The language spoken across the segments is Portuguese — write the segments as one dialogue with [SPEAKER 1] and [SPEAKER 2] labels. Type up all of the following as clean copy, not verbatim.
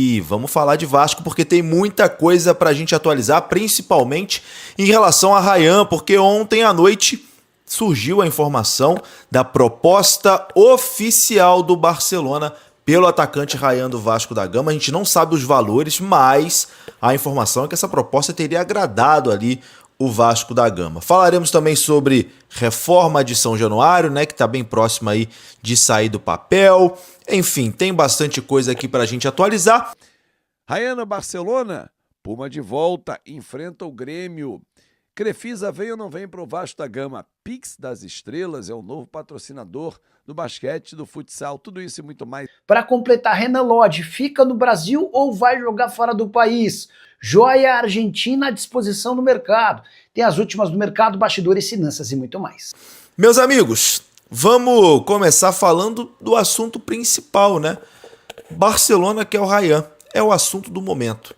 [SPEAKER 1] E vamos falar de Vasco porque tem muita coisa pra gente atualizar, principalmente em relação a Rayan, porque ontem à noite surgiu a informação da proposta oficial do Barcelona pelo atacante Rayan do Vasco da Gama. A gente não sabe os valores, mas a informação é que essa proposta teria agradado ali o Vasco da Gama. Falaremos também sobre reforma de São Januário, né, que está bem próxima aí de sair do papel. Enfim, tem bastante coisa aqui para a gente atualizar.
[SPEAKER 2] Rayan no Barcelona, Puma de volta, enfrenta o Grêmio. Crefisa vem ou não vem para o Vasco da Gama? Pix das Estrelas é o novo patrocinador do basquete, do futsal, tudo isso e muito mais.
[SPEAKER 3] Para completar, Renan Lodge fica no Brasil ou vai jogar fora do país? Joia argentina à disposição no mercado. Tem as últimas do mercado, bastidores, finanças e muito mais.
[SPEAKER 1] Meus amigos, vamos começar falando do assunto principal, né? Barcelona quer o Rayan, é o assunto do momento.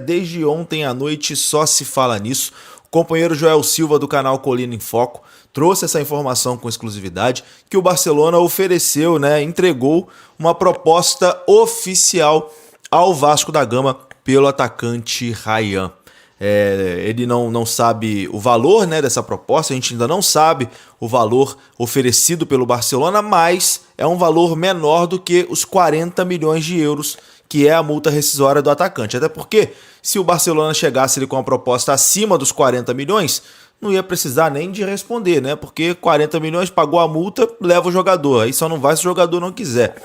[SPEAKER 1] Desde ontem à noite só se fala nisso. O companheiro Joel Silva do canal Colina em Foco trouxe essa informação com exclusividade que o Barcelona ofereceu, né? Entregou uma proposta oficial ao Vasco da Gama pelo atacante Rayan. Ele não sabe o valor, né, dessa proposta, a gente ainda não sabe o valor oferecido pelo Barcelona, mas é um valor menor do que os 40 milhões de euros, que é a multa rescisória do atacante. Até porque, se o Barcelona chegasse ali com uma proposta acima dos 40 milhões, não ia precisar nem de responder, né? Porque 40 milhões, pagou a multa, leva o jogador. Aí só não vai se o jogador não quiser.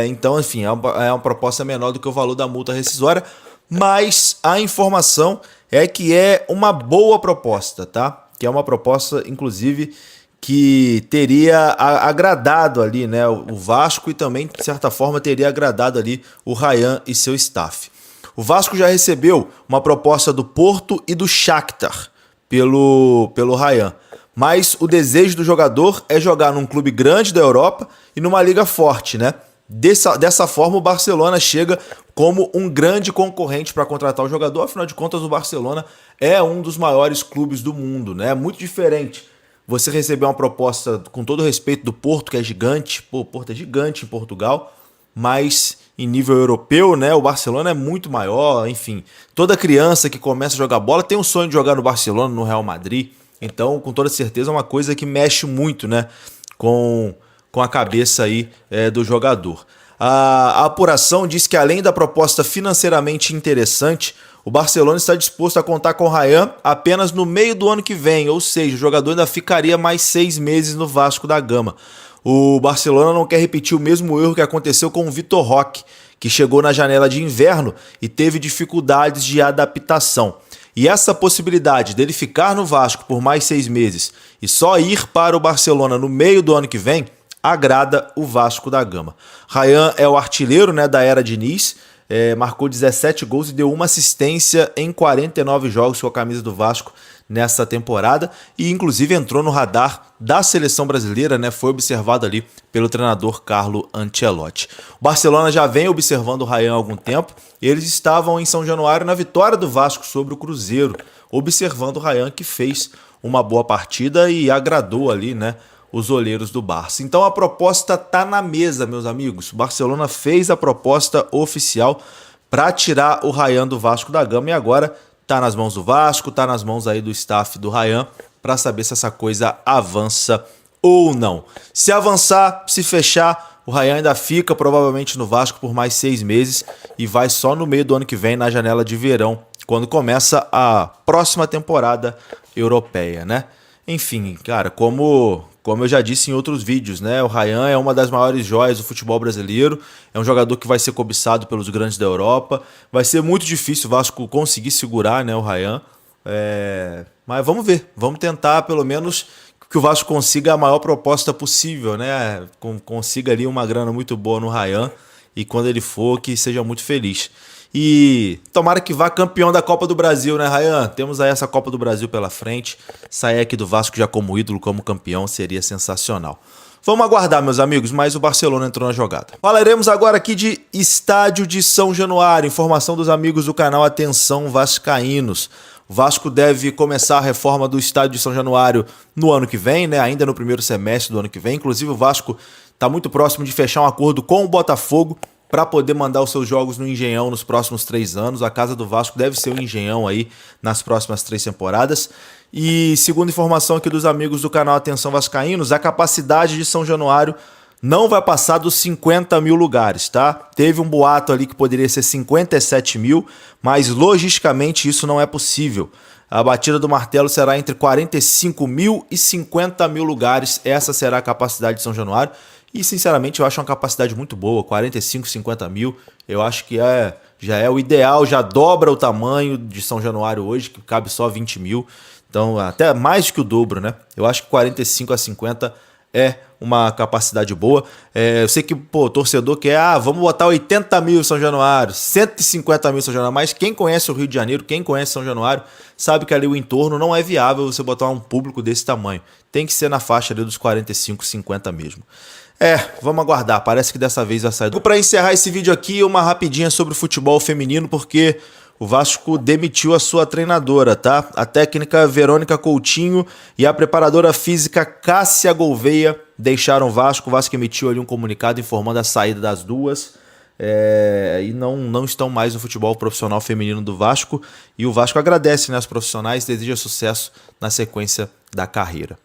[SPEAKER 1] Então, enfim, é uma proposta menor do que o valor da multa rescisória, mas a informação é que é uma boa proposta, tá? Que é uma proposta, inclusive, que teria agradado ali, né, o Vasco e também, de certa forma, teria agradado ali o Rayan e seu staff. O Vasco já recebeu uma proposta do Porto e do Shakhtar pelo Rayan. Mas o desejo do jogador é jogar num clube grande da Europa e numa liga forte, né? Dessa forma, o Barcelona chega como um grande concorrente para contratar o jogador. Afinal de contas, o Barcelona é um dos maiores clubes do mundo, né? É muito diferente você receber uma proposta, com todo respeito, do Porto, que é gigante. Pô, o Porto é gigante em Portugal, mas em nível europeu, né? O Barcelona é muito maior. Enfim, toda criança que começa a jogar bola tem um sonho de jogar no Barcelona, no Real Madrid. Então, com toda certeza, é uma coisa que mexe muito, né, com a cabeça aí do jogador. A apuração diz que, além da proposta financeiramente interessante, o Barcelona está disposto a contar com o Rayan apenas no meio do ano que vem, ou seja, o jogador ainda ficaria mais 6 meses no Vasco da Gama. O Barcelona não quer repetir o mesmo erro que aconteceu com o Vitor Roque, que chegou na janela de inverno e teve dificuldades de adaptação. E essa possibilidade dele ficar no Vasco por mais 6 meses e só ir para o Barcelona no meio do ano que vem agrada o Vasco da Gama. Rayan é o artilheiro, né, da era Diniz, marcou 17 gols e deu uma assistência em 49 jogos com a camisa do Vasco nessa temporada e inclusive entrou no radar da seleção brasileira, né, foi observado ali pelo treinador Carlo Ancelotti. O Barcelona já vem observando o Rayan há algum tempo, eles estavam em São Januário na vitória do Vasco sobre o Cruzeiro, observando o Rayan, que fez uma boa partida e agradou ali, né, os olheiros do Barça. Então a proposta tá na mesa, meus amigos. O Barcelona fez a proposta oficial para tirar o Rayan do Vasco da Gama e agora tá nas mãos do Vasco, tá nas mãos aí do staff do Rayan para saber se essa coisa avança ou não. Se avançar, se fechar, o Rayan ainda fica provavelmente no Vasco por mais 6 meses e vai só no meio do ano que vem, na janela de verão, quando começa a próxima temporada europeia, né? Enfim, cara, como eu já disse em outros vídeos, né? O Rayan é uma das maiores joias do futebol brasileiro. É um jogador que vai ser cobiçado pelos grandes da Europa. Vai ser muito difícil o Vasco conseguir segurar, né, o Rayan. Mas vamos ver. Vamos tentar, pelo menos, que o Vasco consiga a maior proposta possível, né? Consiga ali uma grana muito boa no Rayan. E quando ele for, que seja muito feliz. E tomara que vá campeão da Copa do Brasil, né, Rayan? Temos aí essa Copa do Brasil pela frente. Sair aqui do Vasco já como ídolo, como campeão, seria sensacional. Vamos aguardar, meus amigos, mas o Barcelona entrou na jogada. Falaremos agora aqui de Estádio de São Januário. Informação dos amigos do canal Atenção Vascaínos. O Vasco deve começar a reforma do Estádio de São Januário no ano que vem, né? Ainda no primeiro semestre do ano que vem. Inclusive, o Vasco está muito próximo de fechar um acordo com o Botafogo para poder mandar os seus jogos no Engenhão nos próximos 3 anos. A casa do Vasco deve ser o Engenhão aí nas próximas 3 temporadas. E segundo informação aqui dos amigos do canal Atenção Vascaínos, a capacidade de São Januário não vai passar dos 50 mil lugares, tá? Teve um boato ali que poderia ser 57 mil, mas logisticamente isso não é possível. A batida do martelo será entre 45 mil e 50 mil lugares. Essa será a capacidade de São Januário. E, sinceramente, eu acho uma capacidade muito boa. 45, 50 mil, eu acho que já é o ideal. Já dobra o tamanho de São Januário hoje, que cabe só 20 mil. Então, até mais que o dobro, né? Eu acho que 45 a 50 é uma capacidade boa. Eu sei que, o torcedor quer, vamos botar 80 mil em São Januário, 150 mil em São Januário, mas quem conhece o Rio de Janeiro, quem conhece São Januário, sabe que ali o entorno não é viável você botar um público desse tamanho. Tem que ser na faixa ali dos 45, 50 mesmo. Vamos aguardar, parece que dessa vez vai sair. Para encerrar esse vídeo aqui, uma rapidinha sobre o futebol feminino, porque o Vasco demitiu a sua treinadora, tá? A técnica Verônica Coutinho e a preparadora física Cássia Gouveia deixaram o Vasco. O Vasco emitiu ali um comunicado informando a saída das duas. E não estão mais no futebol profissional feminino do Vasco. E o Vasco agradece, né, aos profissionais, deseja sucesso na sequência da carreira.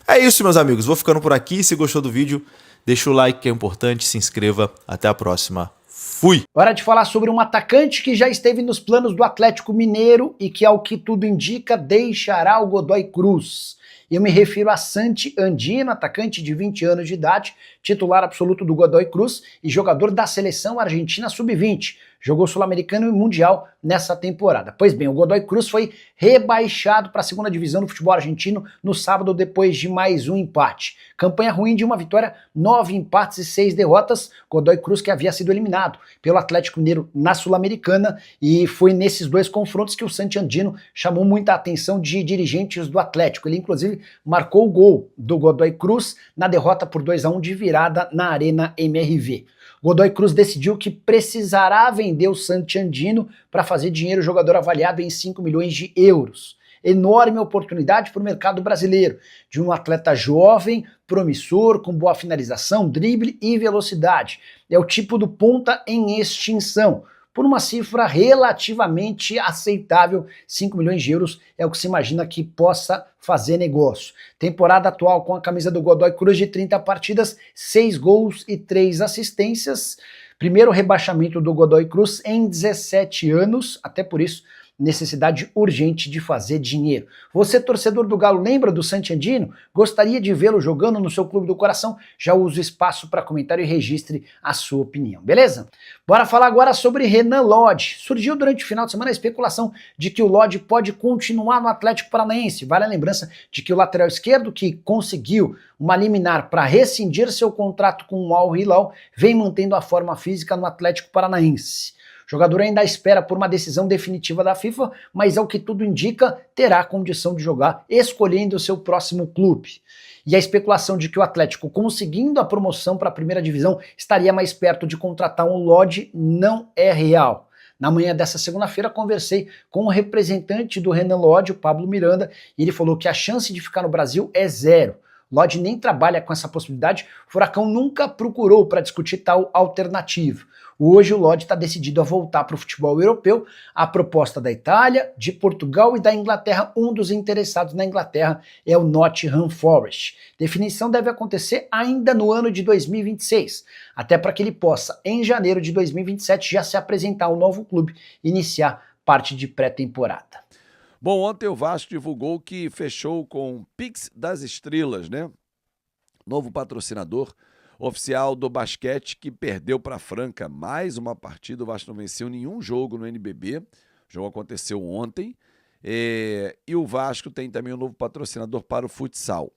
[SPEAKER 1] É isso, meus amigos. Vou ficando por aqui. Se gostou do vídeo, deixa o like que é importante, se inscreva. Até a próxima. Fui!
[SPEAKER 3] Hora de falar sobre um atacante que já esteve nos planos do Atlético Mineiro e que, ao que tudo indica, deixará o Godoy Cruz. Eu me refiro a Santi Andino, atacante de 20 anos de idade, titular absoluto do Godoy Cruz e jogador da seleção argentina sub-20. Jogou Sul-Americano e Mundial nessa temporada. Pois bem, o Godoy Cruz foi rebaixado para a segunda divisão do futebol argentino no sábado depois de mais um empate. Campanha ruim de uma vitória, 9 empates e 6 derrotas. Godoy Cruz que havia sido eliminado pelo Atlético Mineiro na Sul-Americana, e foi nesses dois confrontos que o Santi Andino chamou muita atenção de dirigentes do Atlético. Ele inclusive marcou o gol do Godoy Cruz na derrota por 2-1 de virada na Arena MRV. Godoy Cruz decidiu que precisará vender o Santi Andino para fazer dinheiro, o jogador avaliado em 5 milhões de euros. Enorme oportunidade para o mercado brasileiro, de um atleta jovem, promissor, com boa finalização, drible e velocidade. É o tipo do ponta em extinção. Por uma cifra relativamente aceitável, 5 milhões de euros é o que se imagina que possa fazer negócio. Temporada atual com a camisa do Godoy Cruz de 30 partidas, 6 gols e 3 assistências. Primeiro rebaixamento do Godoy Cruz em 17 anos, até por isso necessidade urgente de fazer dinheiro. Você, torcedor do Galo, lembra do Santi Andino? Gostaria de vê-lo jogando no seu clube do coração? Já usa o espaço para comentário e registre a sua opinião, beleza? Bora falar agora sobre Renan Lodge. Surgiu durante o final de semana a especulação de que o Lodge pode continuar no Atlético Paranaense. Vale a lembrança de que o lateral esquerdo, que conseguiu uma liminar para rescindir seu contrato com o Al Hilal, vem mantendo a forma física no Atlético Paranaense. O jogador ainda espera por uma decisão definitiva da FIFA, mas ao que tudo indica, terá a condição de jogar escolhendo o seu próximo clube. E a especulação de que o Atlético, conseguindo a promoção para a primeira divisão, estaria mais perto de contratar um Lodge não é real. Na manhã dessa segunda-feira, conversei com o representante do Renan Lodge, o Pablo Miranda, e ele falou que a chance de ficar no Brasil é 0. Lodge nem trabalha com essa possibilidade, o Furacão nunca procurou para discutir tal alternativa. Hoje o Lodge está decidido a voltar para o futebol europeu. A proposta da Itália, de Portugal e da Inglaterra, um dos interessados na Inglaterra é o Nottingham Forest. Definição deve acontecer ainda no ano de 2026, até para que ele possa, em janeiro de 2027, já se apresentar ao novo clube e iniciar parte de pré-temporada.
[SPEAKER 2] Bom, ontem o Vasco divulgou que fechou com o Pix das Estrelas, né? Novo patrocinador oficial do basquete, que perdeu para a Franca mais uma partida. O Vasco não venceu nenhum jogo no NBB. O jogo aconteceu ontem. E o Vasco tem também um novo patrocinador para o futsal.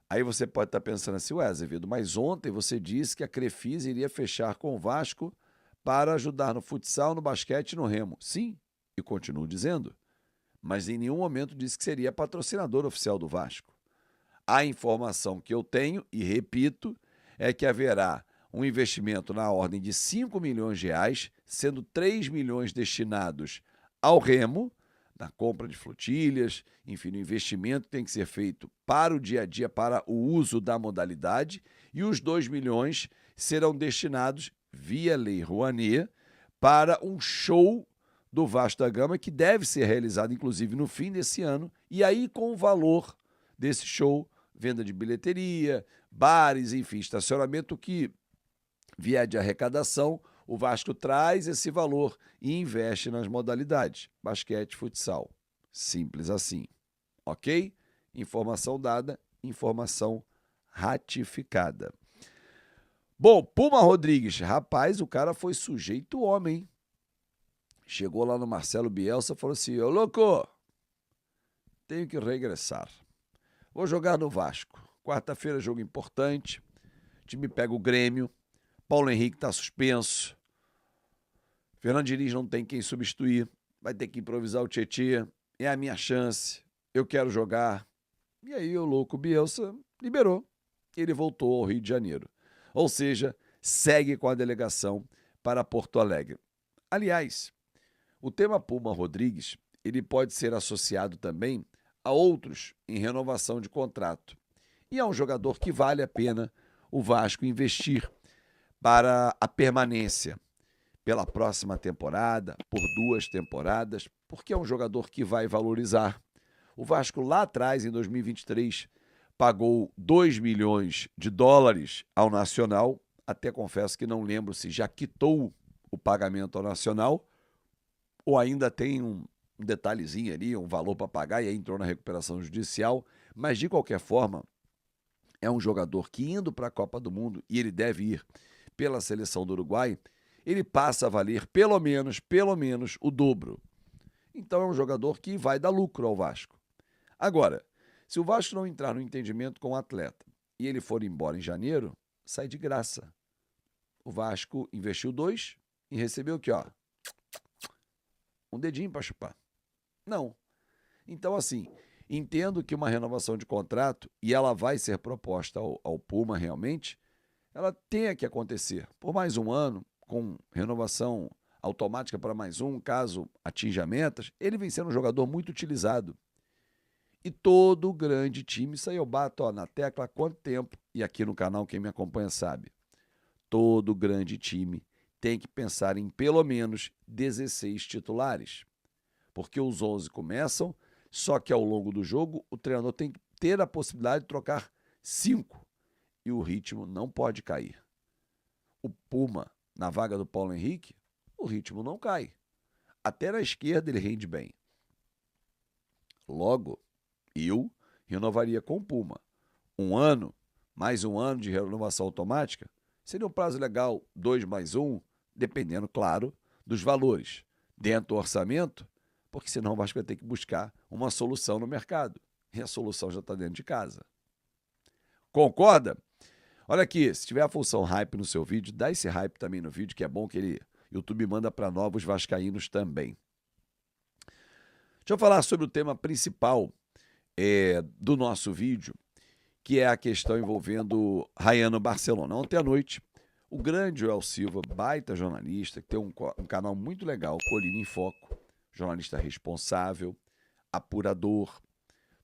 [SPEAKER 2] Aí você pode estar pensando assim, ué, Azevedo, mas ontem você disse que a Crefisa iria fechar com o Vasco para ajudar no futsal, no basquete e no remo. Sim, e continuo dizendo. Mas em nenhum momento disse que seria patrocinador oficial do Vasco. A informação que eu tenho, e repito, é que haverá um investimento na ordem de 5 milhões de reais, sendo 3 milhões destinados ao remo, na compra de flotilhas, enfim, o investimento tem que ser feito para o dia a dia, para o uso da modalidade, e os 2 milhões serão destinados via Lei Rouanet, para um show do Vasco da Gama que deve ser realizado, inclusive, no fim desse ano, e aí com o valor desse show, venda de bilheteria, bares, enfim, estacionamento que vier de arrecadação, o Vasco traz esse valor e investe nas modalidades, basquete, futsal. Simples assim, ok? Informação dada, informação ratificada. Bom, Puma Rodrigues, rapaz, o cara foi sujeito homem, hein? Chegou lá no Marcelo Bielsa e falou assim, ô louco, tenho que regressar. Vou jogar no Vasco. Quarta-feira, jogo importante. O time pega o Grêmio. Paulo Henrique está suspenso. Fernando Diniz não tem quem substituir. Vai ter que improvisar o Tietê. É a minha chance. Eu quero jogar. E aí o louco Bielsa liberou. Ele voltou ao Rio de Janeiro. Ou seja, segue com a delegação para Porto Alegre. Aliás, o tema Puma Rodrigues, ele pode ser associado também a outros em renovação de contrato. E é um jogador que vale a pena o Vasco investir para a permanência pela próxima temporada, por 2 temporadas, porque é um jogador que vai valorizar. O Vasco lá atrás, em 2023, pagou 2 milhões de dólares ao Nacional. Até confesso que não lembro se já quitou o pagamento ao Nacional ou ainda tem um detalhezinho ali, um valor para pagar e aí entrou na recuperação judicial. Mas, de qualquer forma, é um jogador que, indo para a Copa do Mundo, e ele deve ir pela seleção do Uruguai, ele passa a valer pelo menos o dobro. Então é um jogador que vai dar lucro ao Vasco. Agora, se o Vasco não entrar no entendimento com o atleta e ele for embora em janeiro, sai de graça. O Vasco investiu 2 e recebeu o quê? Ó, um dedinho para chupar. Não. Então, assim, entendo que uma renovação de contrato, e ela vai ser proposta ao Puma realmente, ela tenha que acontecer por mais um ano, com renovação automática para mais um, caso atinja metas. Ele vem sendo um jogador muito utilizado. E todo grande time, isso aí eu bato na tecla há quanto tempo, e aqui no canal quem me acompanha sabe, todo grande time tem que pensar em pelo menos 16 titulares. Porque os 11 começam, só que ao longo do jogo o treinador tem que ter a possibilidade de trocar 5 e o ritmo não pode cair. O Puma, na vaga do Paulo Henrique, o ritmo não cai. Até na esquerda ele rende bem. Logo, eu renovaria com o Puma. 1 ano, mais 1 ano de renovação automática, seria um prazo legal, 2 mais 1, dependendo, claro, dos valores. Dentro do orçamento, porque senão o Vasco vai ter que buscar uma solução no mercado. E a solução já está dentro de casa. Concorda? Olha aqui, se tiver a função hype no seu vídeo, dá esse hype também no vídeo, que é bom que YouTube manda para novos vascaínos também. Deixa eu falar sobre o tema principal do nosso vídeo, que é a questão envolvendo Rayan no Barcelona. Ontem à noite, o grande Joel Silva, baita jornalista, que tem um canal muito legal, Colina em Foco, jornalista responsável, apurador,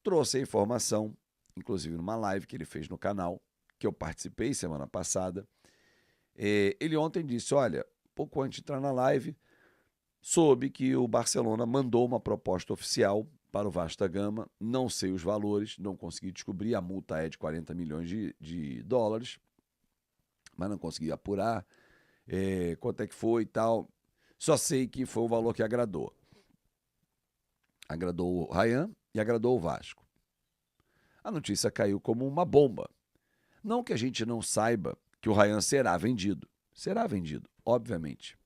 [SPEAKER 2] trouxe a informação, inclusive numa live que ele fez no canal, que eu participei semana passada. Ele ontem disse, olha, pouco antes de entrar na live, soube que o Barcelona mandou uma proposta oficial para o Vasco da Gama, não sei os valores, não consegui descobrir, a multa é de 40 milhões de dólares, mas não consegui apurar quanto é que foi e tal. Só sei que foi um valor que agradou. Agradou o Rayan e agradou o Vasco. A notícia caiu como uma bomba. Não que a gente não saiba que o Rayan será vendido. Será vendido, obviamente.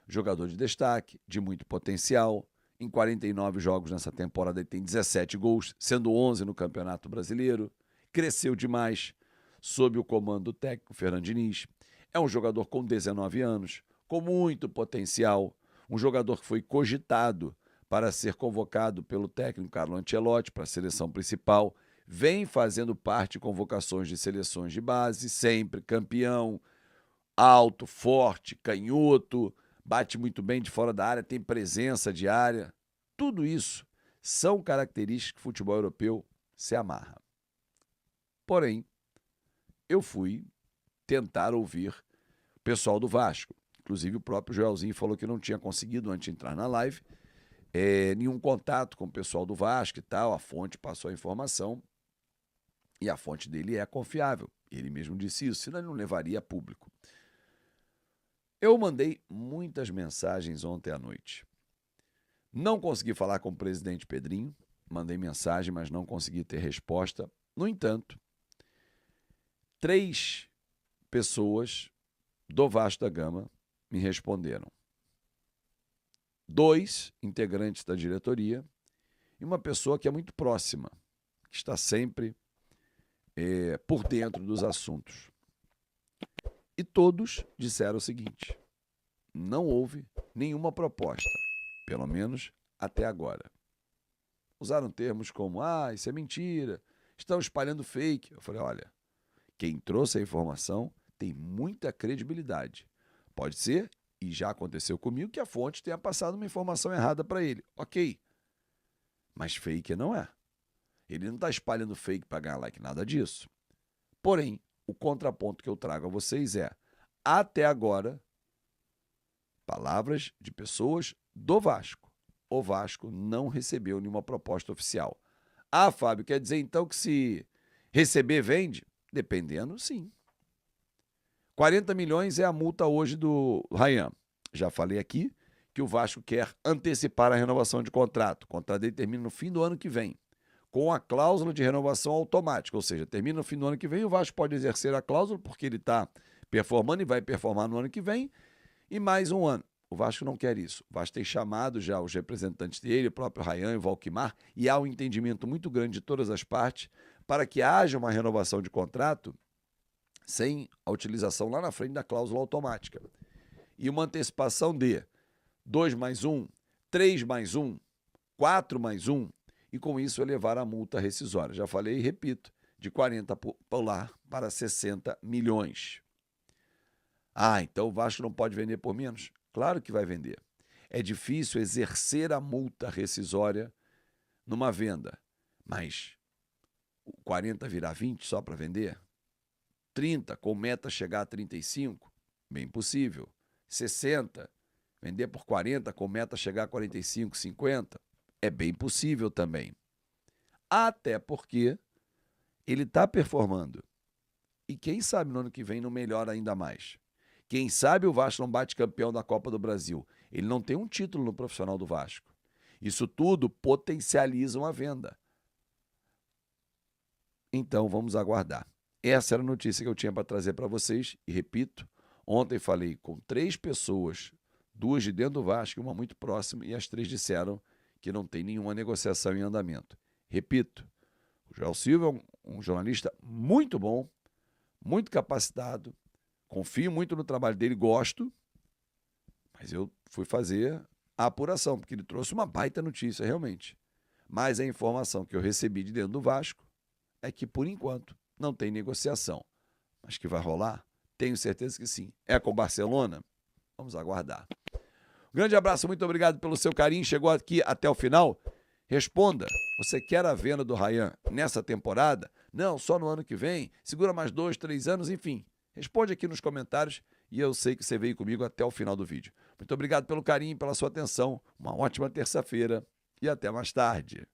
[SPEAKER 2] Jogador de destaque, de muito potencial. Em 49 jogos nessa temporada ele tem 17 gols, sendo 11 no Campeonato Brasileiro. Cresceu demais sob o comando do técnico Fernando Diniz. É um jogador com 19 anos, com muito potencial. Um jogador que foi cogitado para ser convocado pelo técnico Carlo Ancelotti para a seleção principal. Vem fazendo parte de convocações de seleções de base, sempre campeão, alto, forte, canhoto, bate muito bem de fora da área, tem presença de área. Tudo isso são características que o futebol europeu se amarra. Porém, eu fui tentar ouvir pessoal do Vasco. Inclusive o próprio Joelzinho falou que não tinha conseguido, antes de entrar na live, nenhum contato com o pessoal do Vasco e tal. A fonte passou a informação e a fonte dele é confiável. Ele mesmo disse isso, senão ele não levaria a público. Eu mandei muitas mensagens ontem à noite. Não consegui falar com o presidente Pedrinho, mandei mensagem, mas não consegui ter resposta. No entanto, 3 pessoas do Vasco da Gama me responderam. 2 integrantes da diretoria e uma pessoa que é muito próxima, que está sempre por dentro dos assuntos. E todos disseram o seguinte: não houve nenhuma proposta, pelo menos até agora. Usaram termos como, isso é mentira, estão espalhando fake. Eu falei, olha, quem trouxe a informação tem muita credibilidade. Pode ser, e já aconteceu comigo, que a fonte tenha passado uma informação errada para ele. Ok, mas fake não é. Ele não está espalhando fake para ganhar like, nada disso. Porém, o contraponto que eu trago a vocês é, até agora, palavras de pessoas do Vasco. O Vasco não recebeu nenhuma proposta oficial. Fábio, quer dizer então que se receber, vende? Dependendo, sim. 40 milhões é a multa hoje do Ryan. Já falei aqui que o Vasco quer antecipar a renovação de contrato. O contrato dele termina no fim do ano que vem, com a cláusula de renovação automática. Ou seja, termina no fim do ano que vem, o Vasco pode exercer a cláusula porque ele está performando e vai performar no ano que vem, e mais um ano. O Vasco não quer isso. O Vasco tem chamado já os representantes dele, o próprio Ryan e o Valquimar, e há um entendimento muito grande de todas as partes para que haja uma renovação de contrato sem a utilização lá na frente da cláusula automática. E uma antecipação de 2 mais 1, 3 mais 1, 4 mais 1, e com isso elevar a multa rescisória. Já falei e repito, de 40 polar para 60 milhões. Então o Vasco não pode vender por menos? Claro que vai vender. É difícil exercer a multa rescisória numa venda, mas 40 virar 20 só para vender? 30, com meta chegar a 35? Bem possível. 60, vender por 40, com meta chegar a 45, 50? É bem possível também. Até porque ele está performando. E quem sabe no ano que vem não melhora ainda mais. Quem sabe o Vasco não bate campeão da Copa do Brasil. Ele não tem um título no profissional do Vasco. Isso tudo potencializa uma venda. Então vamos aguardar. Essa era a notícia que eu tinha para trazer para vocês. E repito, ontem falei com 3 pessoas, 2 de dentro do Vasco e uma muito próxima, e as 3 disseram que não tem nenhuma negociação em andamento. Repito, o Joel Silva é um jornalista muito bom, muito capacitado, confio muito no trabalho dele, gosto, mas eu fui fazer a apuração, porque ele trouxe uma baita notícia, realmente. Mas a informação que eu recebi de dentro do Vasco é que, por enquanto, não tem negociação. Mas que vai rolar? Tenho certeza que sim. É com o Barcelona? Vamos aguardar. Um grande abraço, muito obrigado pelo seu carinho. Chegou aqui até o final? Responda. Você quer a venda do Ryan nessa temporada? Não, só no ano que vem? Segura mais 2, 3 anos, enfim. Responde aqui nos comentários e eu sei que você veio comigo até o final do vídeo. Muito obrigado pelo carinho e pela sua atenção. Uma ótima terça-feira e até mais tarde.